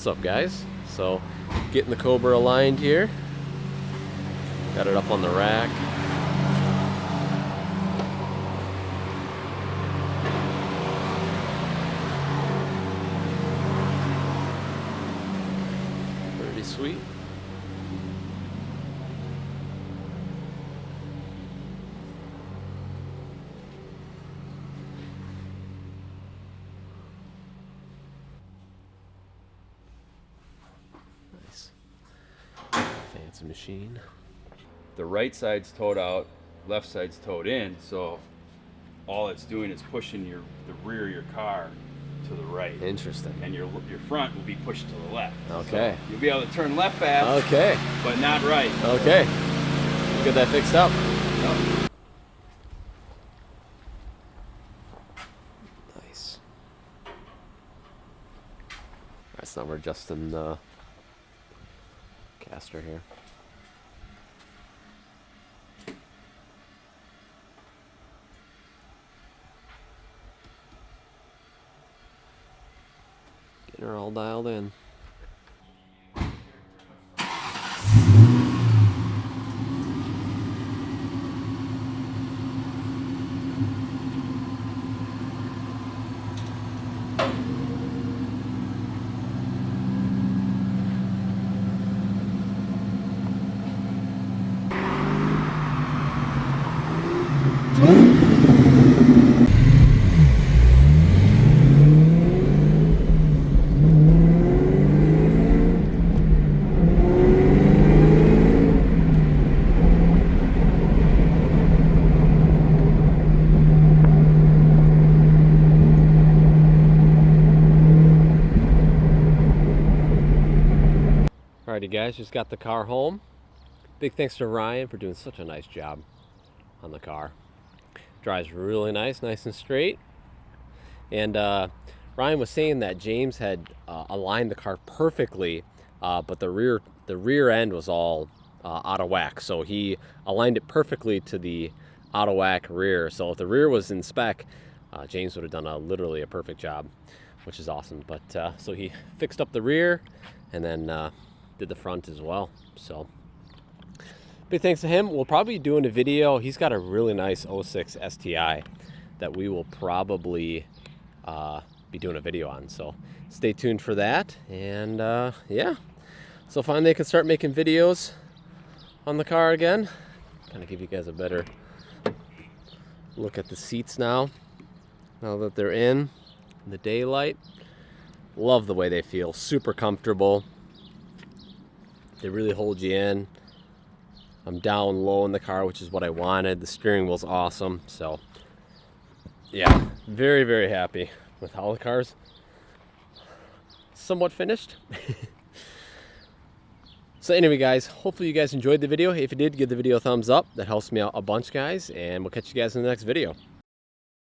What's up, guys? So getting the Cobra aligned here. Got it up on the rack. Pretty sweet. Nice. Fancy machine. The right side's towed out, left side's towed in, so all it's doing is pushing the rear of your car to the right. Interesting. And your front will be pushed to the left. Okay. So you'll be able to turn left fast. Okay. But not right. Okay. Get that fixed up. Yep. Nice. Alright, so now we're adjusting the caster here. Getting her all dialed in. Alrighty guys, just got the car home. Big thanks to Ryan for doing such a nice job on the car. Drives really nice and straight. And Ryan was saying that James had aligned the car perfectly, but the rear end was all out of whack. So he aligned it perfectly to the out of whack rear. So if the rear was in spec, James would have done literally a perfect job, which is awesome. But so he fixed up the rear and then did the front as well. So big thanks to him. We'll probably be doing a video. He's got a really nice 06 STI that we will probably be doing a video on. So stay tuned for that. And yeah, so finally they can start making videos on the car again. Kind of give you guys a better look at the seats now that they're in the daylight. Love the way they feel. Super comfortable. They really hold you in. I'm down low in the car, which is what I wanted. The steering wheel's awesome. So yeah, very, very happy with how the car's somewhat finished. So anyway guys, hopefully you guys enjoyed the video. If you did, give the video a thumbs up. That helps me out a bunch, guys, and we'll catch you guys in the next video.